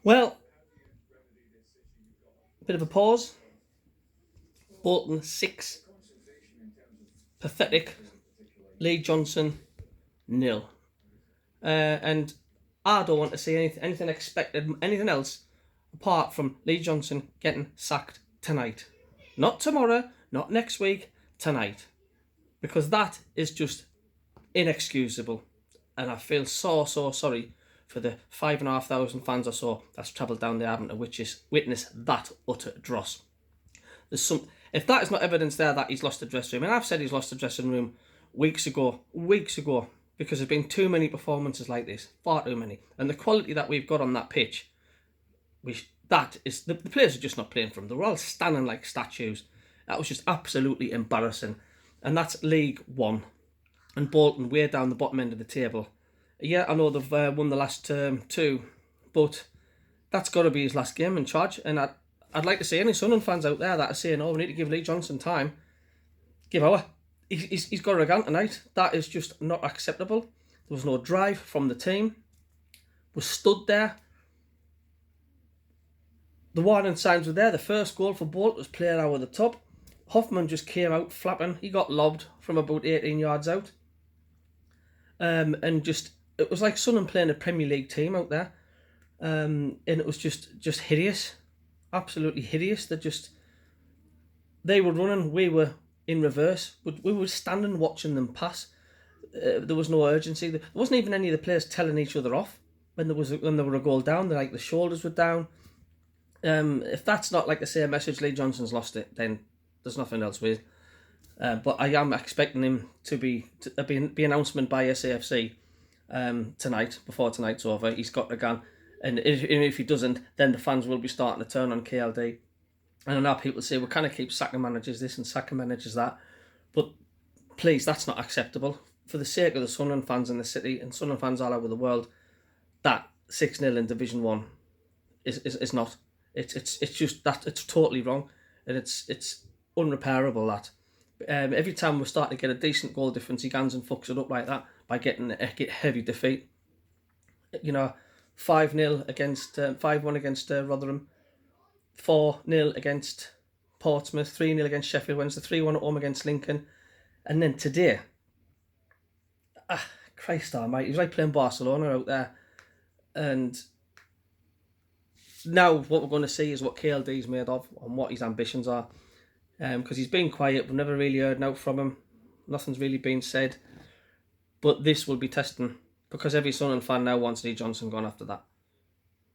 Well, bit of a pause. Bolton 6, pathetic. Lee Johnson nil. And I don't want to see anything expected, anything else apart from Lee Johnson getting sacked tonight. Not tomorrow, not next week, tonight. Because that is just inexcusable. And I feel so sorry for the 5,500 fans or so that's travelled down there having to witness that utter dross. If that is not evidence there that he's lost the dressing room, and I've said he's lost the dressing room weeks ago, because there's been too many performances like this, far too many, and the quality that we've got on that pitch, the players are just not playing for him. They're all standing like statues. That was just absolutely embarrassing, and that's League One, and Bolton way down the bottom end of the table. Yeah, I know they've won the last two, but that's got to be his last game in charge, and I'd like to see any Sunderland fans out there that are saying, "Oh, we need to give Lee Johnson time." Give our. He's got a gun tonight. That is just not acceptable. There was no drive from the team. We stood there. The warning signs were there. The first goal for Bolt was played over the top. Hoffman just came out flapping. He got lobbed from about 18 yards out. And just it was like Sunderland playing a Premier League team out there. And it was just hideous. Absolutely hideous. They were running, we were in reverse. We were standing watching them pass. There was no urgency. There wasn't even any of the players telling each other off when there were a goal down. Like the shoulders were down. If that's not like the same message, Lee Johnson's lost it, then there's nothing else with. But I am expecting him to be announcement by SAFC tonight, before tonight's over. He's got the gun. And if he doesn't, then the fans will be starting to turn on KLD. And I know people say, we kind of keep sacking managers this and sacking managers that. But please, that's not acceptable. For the sake of the Sunderland fans in the city and Sunderland fans all over the world, that 6-0 in Division 1 is not. It's just that it's totally wrong. And it's unrepairable, that. Every time we start to get a decent goal difference, he goes and fucks it up like that by getting a heavy defeat. 5-0 against 5-1 against Rotherham, 4-0 against Portsmouth, 3-0 against Sheffield Wednesday, 3-1 at home against Lincoln, and then today, Christ almighty, he was like playing Barcelona out there. And now what we're going to see is what KLD's made of and what his ambitions are, because he's been quiet. We've never really heard out from him. Nothing's really been said, but this will be testing. Because every Sunderland fan now wants Lee Johnson gone after that.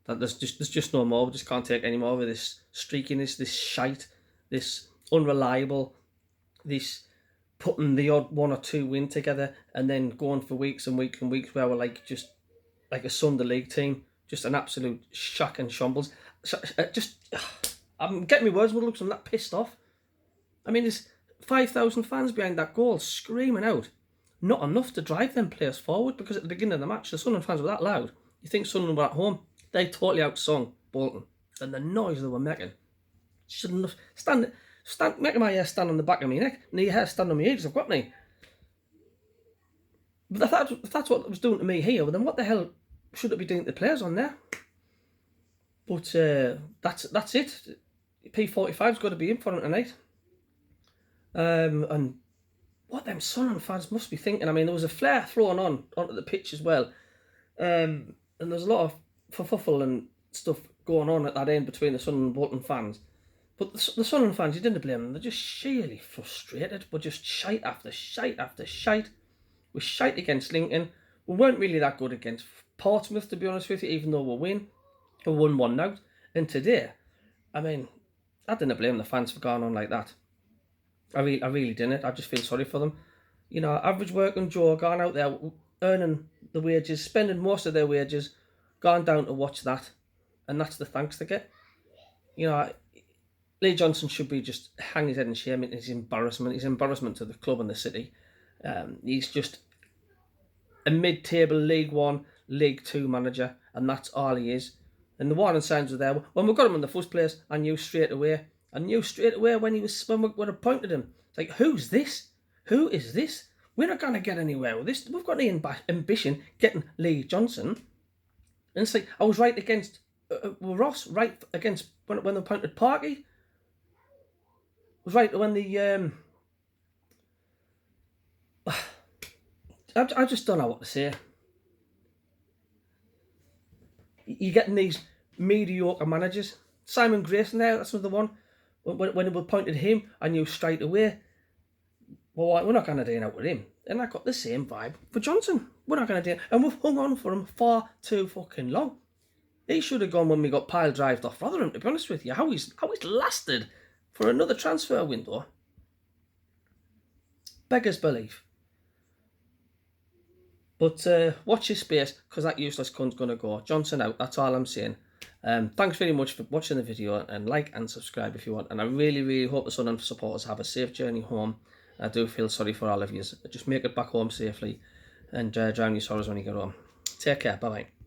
There's just no more. We just can't take any more of this streakiness, this shite, this unreliable, this putting the odd 1 or 2 win together and then going for weeks and weeks and weeks where we're just like a Sunday League team, just an absolute shock and shambles. I'm getting my words muddled because I'm that pissed off. I mean, there's 5,000 fans behind that goal screaming out. Not enough to drive them players forward, because at the beginning of the match, the Sunderland fans were that loud. You think Sunderland were at home? They totally outsung Bolton. And the noise they were making. Shouldn't have... Making my hair stand on the back of my neck, and your hair stand on my ears, I've got any. But if that's what it was doing to me here, well, then what the hell should it be doing to the players on there? But that's it. P45's got to be in for it tonight. And what them Sunderland fans must be thinking. I mean, there was a flare thrown onto the pitch as well. And there's a lot of fuffle and stuff going on at that end between the Sunderland and Bolton fans. But the Sunderland fans, you didn't blame them. They're just sheerly frustrated. We're just shite after shite after shite. We're shite against Lincoln. We weren't really that good against Portsmouth, to be honest with you, even though we win. We won 1-0. And today, I mean, I didn't blame the fans for going on like that. I really didn't. I just feel sorry for them. Average working Joe gone out there earning the wages, spending most of their wages, gone down to watch that, and that's the thanks they get. Lee Johnson should be just hang his head in shame at his embarrassment. His embarrassment to the club and the city. He's just a mid-table League 1, League 2 manager, and that's all he is. And the warning signs were there. When we got him in the first place, I knew straight away when we appointed him. It's like, who's this? Who is this? We're not going to get anywhere with this. We've got the ambition getting Lee Johnson. And it's like, I was right against were Ross right against when they appointed Parky? Was right when the I just don't know what to say. You're getting these mediocre managers. Simon Grayson there, that's another one. When it appointed him, I knew straight away, well, we're not going to do it with him. And I got the same vibe for Johnson. We're not going to do it. And we've hung on for him far too fucking long. He should have gone when we got pile drived off Rotherham, to be honest with you. How he's lasted for another transfer window. Beggars belief. But watch your space, because that useless cunt's going to go. Johnson out, that's all I'm saying. Thanks very much for watching the video, and like and subscribe if you want. And I really, really hope the Sunderland supporters have a safe journey home. I do feel sorry for all of you. Just make it back home safely, and drown your sorrows when you get home. Take care. Bye-bye.